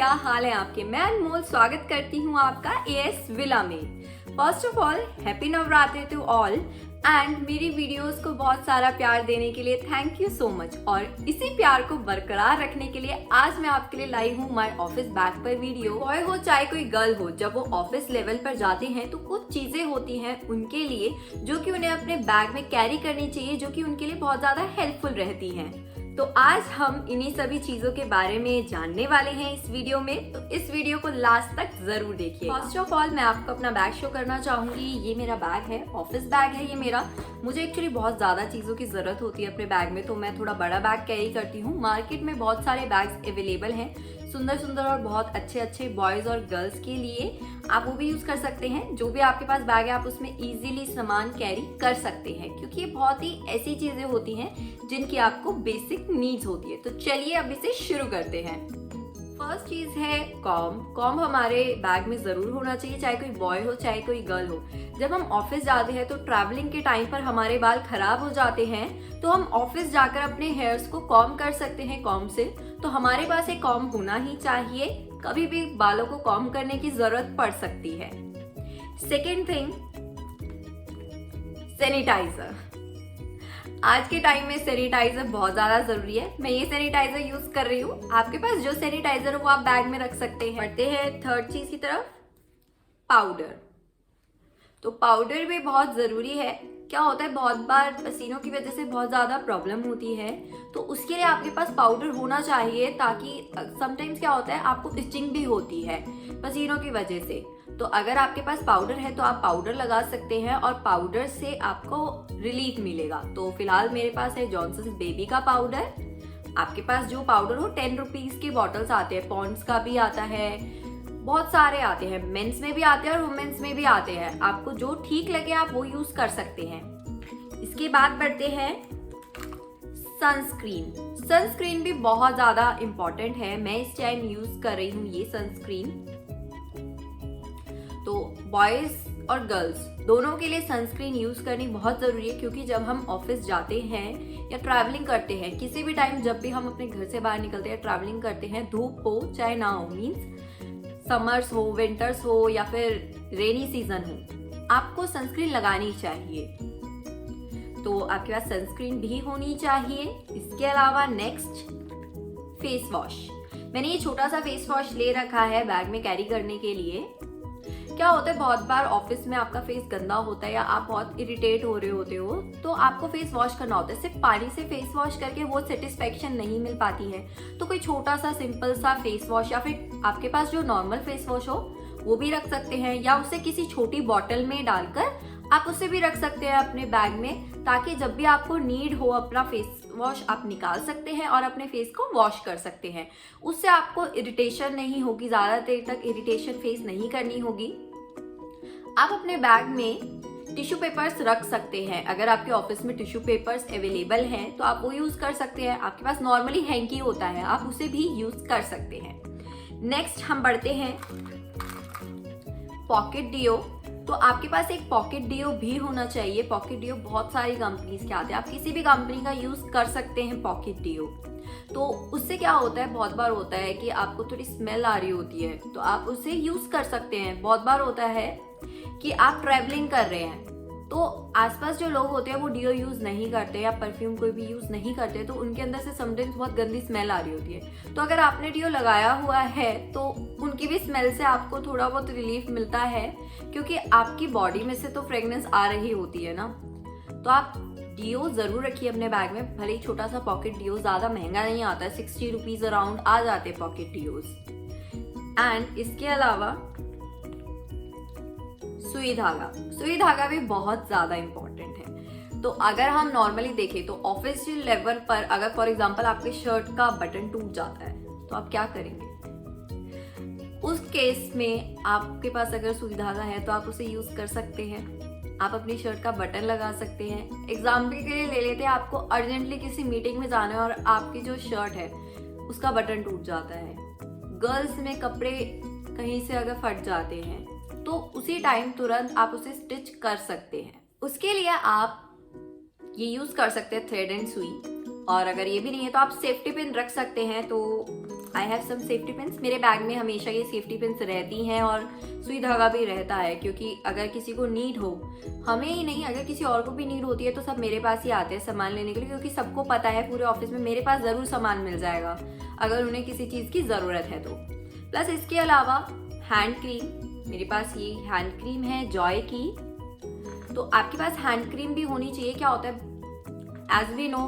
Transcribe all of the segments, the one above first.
क्या हाल है आपके। मैं अनमोल स्वागत करती हूँ आपका एएस विला में। First of all happy Navratri to all and मेरी वीडियोस को बहुत सारा प्यार देने के लिए थैंक यू सो मच। और इसी प्यार को बरकरार रखने के लिए आज मैं आपके लिए लाई हूँ माय ऑफिस बैग पर वीडियो। बॉय हो चाहे कोई गर्ल हो, जब वो ऑफिस लेवल पर जाते हैं तो कुछ चीजें होती हैं उनके लिए जो कि उन्हें अपने बैग में कैरी करनी चाहिए, जो कि उनके लिए बहुत ज्यादा हेल्पफुल रहती हैं। तो आज हम इन्हीं सभी चीजों के बारे में जानने वाले हैं इस वीडियो में, तो इस वीडियो को लास्ट तक जरूर देखिए। फर्स्ट ऑफ ऑल मैं आपको अपना बैग शो करना चाहूंगी। ये मेरा बैग है, ऑफिस बैग है ये मेरा। मुझे एक्चुअली बहुत ज्यादा चीजों की जरूरत होती है अपने बैग में, तो मैं थोड़ा बड़ा बैग कैरी करती हूँ। मार्केट में बहुत सारे बैग्स अवेलेबल हैं, सुंदर सुंदर और बहुत अच्छे अच्छे बॉयज और गर्ल्स के लिए। आप वो भी यूज कर सकते हैं। जो भी आपके पास बैग है आप उसमें इजीली सामान कैरी कर सकते हैं, क्योंकि ये बहुत ही ऐसी चीजें होती हैं जिनकी आपको बेसिक नीड्स होती है। तो चलिए अब इसे शुरू करते हैं। फर्स्ट चीज है कॉम। कॉम हमारे बैग में जरूर होना चाहिए, चाहे कोई बॉय हो चाहे कोई गर्ल हो। जब हम ऑफिस जाते हैं तो ट्रैवलिंग के टाइम पर हमारे बाल खराब हो जाते हैं, तो हम ऑफिस जाकर अपने हेयर्स को कॉम कर सकते हैं कॉम से। तो हमारे पास एक कॉम होना ही चाहिए, कभी भी बालों को कॉम करने की जरूरत पड़ सकती है। Second thing, sanitizer. आज के टाइम में सैनिटाइजर बहुत ज्यादा जरूरी है। मैं ये सैनिटाइजर यूज कर रही हूँ। आपके पास जो सैनिटाइजर हो वो आप बैग में रख सकते हैं। बढ़ते हैं थर्ड चीज की तरफ, पाउडर। तो पाउडर भी बहुत जरूरी है। क्या होता है, बहुत बार पसीनों की वजह से बहुत ज्यादा प्रॉब्लम होती है, तो उसके लिए आपके पास पाउडर होना चाहिए, ताकि समटाइम्स क्या होता है आपको इचिंग भी होती है पसीनों की वजह से। तो अगर आपके पास पाउडर है तो आप पाउडर लगा सकते हैं और पाउडर से आपको रिलीफ मिलेगा। तो फिलहाल मेरे पास है जॉनसन्स बेबी का पाउडर। आपके पास जो पाउडर हो, 10 रुपीज के बॉटल्स आते हैं, पॉन्ड्स का भी आता है, बहुत सारे आते हैं, मेंस में भी आते हैं और वुमेन्स में भी आते हैं। आपको जो ठीक लगे आप वो यूज कर सकते हैं। इसके बाद बढ़ते हैं सनस्क्रीन। सनस्क्रीन भी बहुत ज्यादा इंपॉर्टेंट है। मैं इस टाइम यूज कर रही हूँ ये सनस्क्रीन। तो बॉयज और गर्ल्स दोनों के लिए सनस्क्रीन यूज करनी बहुत जरूरी है, क्योंकि जब हम ऑफिस जाते हैं या ट्रैवलिंग करते हैं, किसी भी टाइम जब भी हम अपने घर से बाहर निकलते हैं, ट्रैवलिंग करते हैं, धूप हो चाहे ना हो, मीन्स समर्स हो, विंटर्स हो या फिर रेनी सीजन हो, आपको सनस्क्रीन लगानी चाहिए। तो आपके पास सनस्क्रीन भी होनी चाहिए। इसके अलावा नेक्स्ट, फेस वॉश। मैंने ये छोटा सा फेस वॉश ले रखा है बैग में कैरी करने के लिए। क्या होता है, बहुत बार ऑफिस में आपका फेस गंदा होता है या आप बहुत इरिटेट हो रहे होते हो, तो आपको फेस वॉश करना होता है। सिर्फ पानी से फेस वॉश करके वो सेटिस्फेक्शन नहीं मिल पाती है। तो कोई छोटा सा सिंपल सा फेस वॉश, या फिर आपके पास जो नॉर्मल फेस वॉश हो वो भी रख सकते हैं, या उसे किसी छोटी बॉटल में डालकर आप उसे भी रख सकते हैं अपने बैग में, ताकि जब भी आपको नीड हो अपना फेस वॉश आप निकाल सकते हैं और अपने फेस को वॉश कर सकते हैं। उससे आपको इरिटेशन नहीं होगी, ज्यादा देर तक इरिटेशन फेस नहीं करनी होगी। आप अपने बैग में टिश्यू पेपर्स रख सकते हैं। अगर आपके ऑफिस में टिश्यू पेपर्स अवेलेबल हैं तो आप वो यूज कर सकते हैं। आपके पास नॉर्मली हैंकी होता है, आप उसे भी यूज कर सकते हैं। नेक्स्ट हम बढ़ते हैं पॉकेट डियो। तो आपके पास एक पॉकेट डियो भी होना चाहिए। पॉकेट डियो बहुत सारी कंपनीज के आते हैं, आप किसी भी कंपनी का यूज कर सकते हैं पॉकेट डियो। तो उससे क्या होता है, बहुत बार होता है कि आपको थोड़ी स्मेल आ रही होती है, तो आप उसे यूज कर सकते हैं। बहुत बार होता है कि आप ट्रैवलिंग कर रहे हैं तो आसपास जो लोग होते हैं वो डियो यूज नहीं करते या परफ्यूम कोई भी यूज नहीं करते, तो उनके अंदर से समटाइम्स बहुत गंदी स्मेल आ रही होती है। तो अगर आपने डियो लगाया हुआ है तो उनकी भी स्मेल से आपको थोड़ा बहुत रिलीफ मिलता है, क्योंकि आपकी बॉडी में से तो फ्रेगनेंस आ रही होती है ना। तो आप डियो जरूर रखिए अपने बैग में। भले ही छोटा सा पॉकेट डियो, ज्यादा महंगा नहीं आता है, 60 रुपीज अराउंड आ जाते हैं पॉकेट डियोज। एंड इसके अलावा सुई धागा। सुई धागा भी बहुत ज्यादा इंपॉर्टेंट है। तो अगर हम नॉर्मली देखें तो ऑफिस लेवल पर अगर फॉर एग्जांपल आपके शर्ट का बटन टूट जाता है तो आप क्या करेंगे? उस केस में आपके पास अगर सुई धागा है तो आप उसे यूज कर सकते हैं। आप अपनी शर्ट का बटन लगा सकते हैं। एग्जाम्पल के लिए ले लेते हैं, आपको अर्जेंटली किसी मीटिंग में जाना है और आपकी जो शर्ट है उसका बटन टूट जाता है। गर्ल्स में कपड़े कहीं से अगर फट जाते हैं तो उसी टाइम तुरंत आप उसे स्टिच कर सकते हैं। उसके लिए आप ये यूज कर सकते हैं थ्रेड एंड सुई, और अगर ये भी नहीं है तो आप सेफ्टी पिन रख सकते हैं। तो I have some safety pins. मेरे बैग में हमेशा ये सेफ्टी पिन्स रहती हैं और सुई धागा भी रहता है, क्योंकि अगर किसी को नीड हो, हमें ही नहीं अगर किसी और को भी नीड होती है तो सब मेरे पास ही आते हैं सामान लेने के लिए, क्योंकि सबको पता है पूरे ऑफिस में मेरे पास ज़रूर सामान मिल जाएगा अगर उन्हें किसी चीज़ की ज़रूरत है तो। प्लस इसके अलावा हैंड क्रीम, मेरे पास ये हैंड क्रीम है जॉय की। तो आपके पास हैंड क्रीम भी होनी चाहिए। क्या होता है, एज वी नो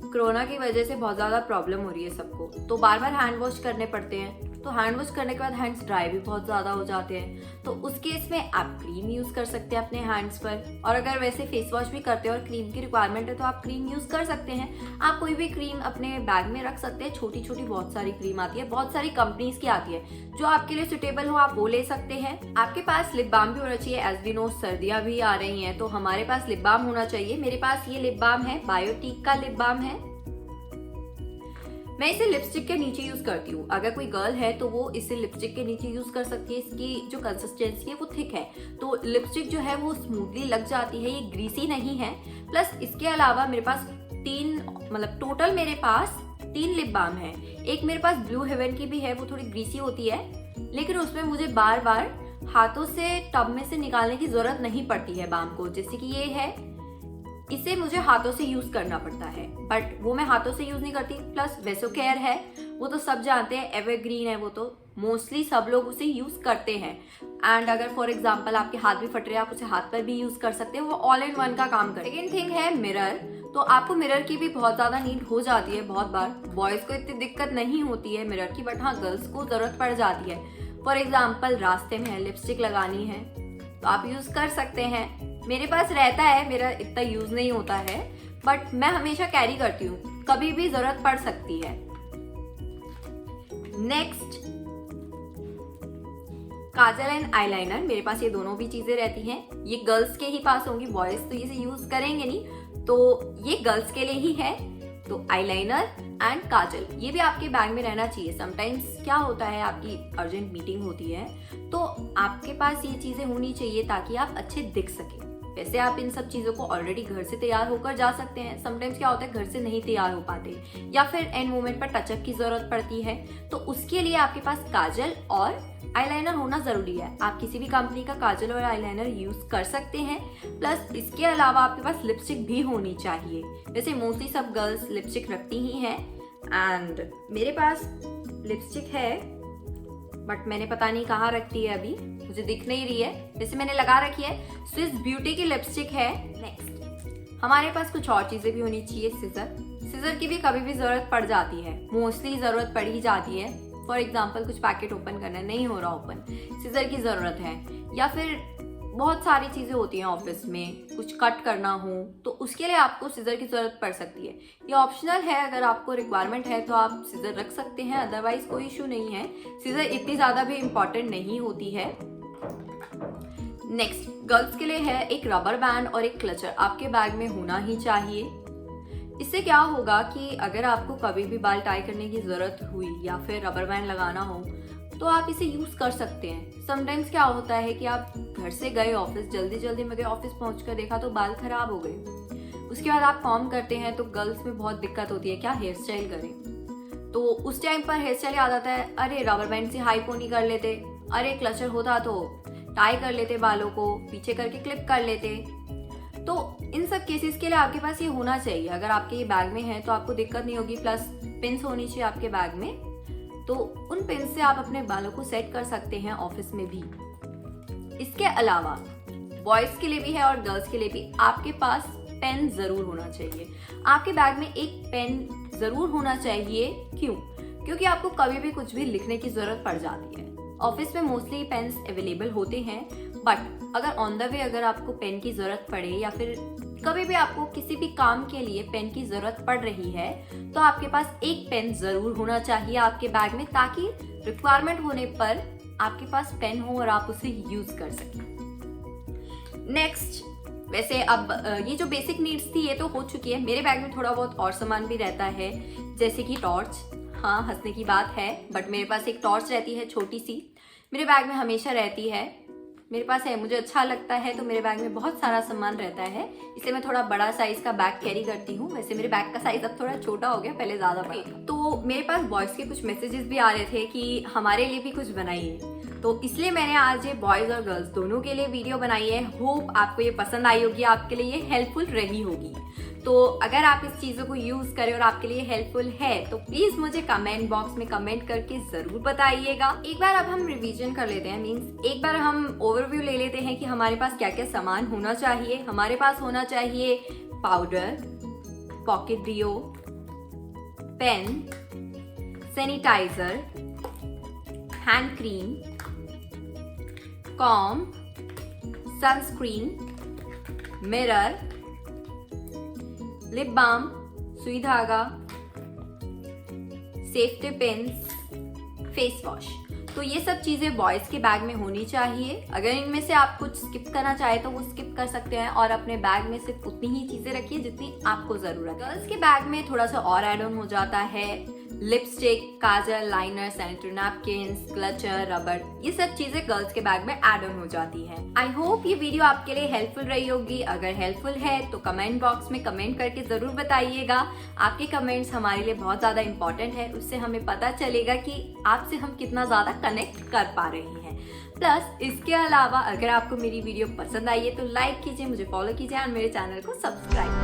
कोरोना की वजह से बहुत ज़्यादा प्रॉब्लम हो रही है सबको, तो बार बार हैंड वॉश करने पड़ते हैं। तो हैंड वॉश करने के बाद हैंड्स ड्राई भी बहुत ज़्यादा हो जाते हैं, तो उस केस में आप क्रीम यूज़ कर सकते हैं अपने हैंड्स पर। और अगर वैसे फेस वॉश भी करते हैं और क्रीम की रिक्वायरमेंट है तो आप क्रीम यूज़ कर सकते हैं। आप कोई भी क्रीम अपने बैग में रख सकते हैं। छोटी छोटी बहुत सारी क्रीम आती है, बहुत सारी कंपनीज की आती है, जो आपके लिए सुटेबल हो आप वो ले सकते हैं। आपके पास लिप बाम भी होना चाहिए। एज वी नो सर्दियाँ भी आ रही हैं, तो हमारे पास लिप बाम होना चाहिए। मेरे पास ये लिप बाम है, बायोटिक का लिप बाम है। मैं इसे लिपस्टिक के नीचे यूज करती हूँ। अगर कोई गर्ल है तो वो इसे लिपस्टिक के नीचे यूज कर सकती है। इसकी जो कंसिस्टेंसी है वो थिक है, तो लिपस्टिक जो है वो स्मूथली लग जाती है, ये ग्रीसी नहीं है। प्लस इसके अलावा मेरे पास टोटल मेरे पास 3 लिप बाम है। एक मेरे पास ब्लू हेवन की भी है, वो थोड़ी ग्रीसी होती है, लेकिन उसमें मुझे बार बार हाथों से टब में से निकालने की जरूरत नहीं पड़ती है बाम को। जैसे कि ये है, इसे मुझे हाथों से यूज करना पड़ता है, बट वो मैं हाथों से यूज नहीं करती। प्लस वेसो केयर है, वो तो सब जानते हैं, एवरग्रीन है, वो तो मोस्टली सब लोग उसे यूज करते हैं। एंड अगर फॉर एग्जांपल आपके हाथ भी फट रहे हैं, आप उसे हाथ पर भी यूज कर सकते हैं, वो ऑल इन वन का काम करता है। सेकेंड थिंग है मिरर। तो आपको मिरर की भी बहुत ज्यादा नीड हो जाती है। बहुत बार बॉयज को इतनी दिक्कत नहीं होती है मिरर की, बट हाँ गर्ल्स को जरूरत पड़ जाती है। फॉर एग्जाम्पल रास्ते में लिपस्टिक लगानी है तो आप यूज कर सकते हैं। मेरे पास रहता है, मेरा इतना यूज नहीं होता है, बट मैं हमेशा कैरी करती हूँ, कभी भी जरूरत पड़ सकती है। Next, Kajal and eyeliner. मेरे पास ये दोनों भी चीजें रहती हैं। ये गर्ल्स के ही पास होंगी, बॉयज तो इसे यूज करेंगे नहीं, तो ये गर्ल्स के लिए ही है। तो आईलाइनर एंड काजल ये भी आपके बैग में रहना चाहिए। समटाइम्स क्या होता है, आपकी अर्जेंट मीटिंग होती है तो आपके पास ये चीजें होनी चाहिए ताकि आप अच्छे दिख सके। वैसे आप इन सब चीज़ों को ऑलरेडी घर से तैयार होकर जा सकते हैं। समटाइम्स क्या होता है, घर से नहीं तैयार हो पाते या फिर एंड मोमेंट पर टचअप की जरूरत पड़ती है, तो उसके लिए आपके पास काजल और आईलाइनर होना जरूरी है। आप किसी भी कंपनी का काजल और आईलाइनर यूज कर सकते हैं। प्लस इसके अलावा आपके पास लिपस्टिक भी होनी चाहिए। वैसे मोस्टली सब गर्ल्स लिपस्टिक रखती ही हैं, एंड मेरे पास लिपस्टिक है, बट मैंने पता नहीं कहाँ रखती है, अभी मुझे दिख नहीं रही है। जैसे मैंने लगा रखी है, स्विस ब्यूटी की लिपस्टिक है। नेक्स्ट, हमारे पास कुछ और चीजें भी होनी चाहिए। सीजर की भी कभी भी जरूरत पड़ जाती है, मोस्टली जरूरत पड़ ही जाती है। फॉर एग्जाम्पल कुछ पैकेट ओपन करना नहीं हो रहा ओपन, सीजर की जरूरत है। या फिर बहुत सारी चीजें होती हैं ऑफिस में, कुछ कट करना हो तो उसके लिए आपको सीजर की जरूरत पड़ सकती है। ये ऑप्शनल है, अगर आपको रिक्वायरमेंट है तो आप सीजर रख सकते हैं, अदरवाइज कोई इशू नहीं है। सीजर इतनी ज्यादा भी इम्पोर्टेंट नहीं होती है। नेक्स्ट, गर्ल्स के लिए है एक रबर बैंड और एक क्लचर आपके बैग में होना ही चाहिए। इससे क्या होगा कि अगर आपको कभी भी बाल टाई करने की जरूरत हुई या फिर रबर बैंड लगाना हो तो आप इसे यूज कर सकते हैं। समटाइम्स क्या होता है कि आप घर से गए ऑफिस, जल्दी में गए, ऑफिस पहुंचकर देखा तो बाल खराब हो गए। उसके बाद आप कॉम्ब करते हैं तो गर्ल्स में बहुत दिक्कत होती है, क्या हेयर स्टाइल करें। तो उस टाइम पर हेयर स्टाइल याद आता है, अरे रबर बैंड से हाई पोनी कर लेते, अरे क्लचर होता तो टाई कर लेते, बालों को पीछे करके क्लिप कर लेते। तो इन सब केसेस के लिए आपके पास ये होना चाहिए। अगर आपके ये बैग में है तो आपको दिक्कत नहीं होगी। प्लस पिन्स होनी चाहिए आपके बैग में, तो उन पिन से आप अपने बालों को सेट कर सकते हैं ऑफिस में भी। इसके अलावा बॉयज के लिए भी है और गर्ल्स के लिए भी आपके पास पेन जरूर होना चाहिए। आपके बैग में एक पेन जरूर होना चाहिए। क्यों? क्योंकि आपको कभी भी कुछ भी लिखने की जरूरत पड़ जाती है। ऑफिस में मोस्टली पेन्स अवेलेबल होते हैं, बट अगर ऑन द वे अगर आपको पेन की जरूरत पड़े या फिर कभी भी आपको किसी भी काम के लिए पेन की जरूरत पड़ रही है तो आपके पास एक पेन जरूर होना चाहिए आपके बैग में, ताकि रिक्वायरमेंट होने पर आपके पास पेन हो और आप उसे यूज कर सकें। नेक्स्ट, वैसे अब ये जो बेसिक नीड्स थी ये तो हो चुकी है। मेरे बैग में थोड़ा बहुत और सामान भी रहता है, जैसे कि टॉर्च। हाँ, हंसने की बात है, बट मेरे पास एक टॉर्च रहती है छोटी सी, मेरे बैग में हमेशा रहती है। मेरे पास है, मुझे अच्छा लगता है, तो मेरे बैग में बहुत सारा सामान रहता है, इसलिए मैं थोड़ा बड़ा साइज का बैग कैरी करती हूँ। वैसे मेरे बैग का साइज अब थोड़ा छोटा हो गया, पहले ज़्यादा बड़ा था। तो मेरे पास बॉयज़ के कुछ मैसेजेस भी आ रहे थे कि हमारे लिए भी कुछ बनाइए, तो इसलिए मैंने आज ये बॉयज़ और गर्ल्स दोनों के लिए वीडियो बनाई है। होप आपको ये पसंद आई होगी, आपके लिए ये हेल्पफुल रही होगी। तो अगर आप इस चीज़ों को यूज़ करें और आपके लिए हेल्पफुल है तो प्लीज़ मुझे कमेंट बॉक्स में कमेंट करके ज़रूर बताइएगा। एक बार अब हम रिवीजन कर लेते हैं, मीन्स एक बार हम ओवरव्यू ले लेते हैं कि हमारे पास क्या क्या सामान होना चाहिए। हमारे पास होना चाहिए powder, pocket deo, pen, sanitiser, hand cream, comb, sunscreen, mirror, lip balm, सुई धागा, सेफ्टी पिन्स, फेस वॉश। तो ये सब चीज़ें बॉयज़ के बैग में होनी चाहिए। अगर इनमें से आप कुछ स्किप करना चाहे तो वो स्किप कर सकते हैं और अपने बैग में सिर्फ उतनी ही चीज़ें रखिए जितनी आपको ज़रूरत है। गर्ल्स के बैग में थोड़ा सा और ऐड ऑन हो जाता है lipstick, kajal, liner, sanitary napkins, clutcher, rubber, ये सब चीजें गर्ल्स के बैग में ऐड ऑन हो जाती है। आई होप ये वीडियो आपके लिए हेल्पफुल रही होगी। अगर हेल्पफुल है तो कमेंट बॉक्स में कमेंट करके जरूर बताइएगा। आपके कमेंट्स हमारे लिए बहुत ज्यादा इंपॉर्टेंट है, उससे हमें पता चलेगा कि आपसे हम कितना ज्यादा कनेक्ट कर पा रहे हैं। प्लस इसके अलावा अगर आपको मेरी वीडियो पसंद आई है तो लाइक कीजिए, मुझे फॉलो कीजिए और मेरे चैनल को सब्सक्राइब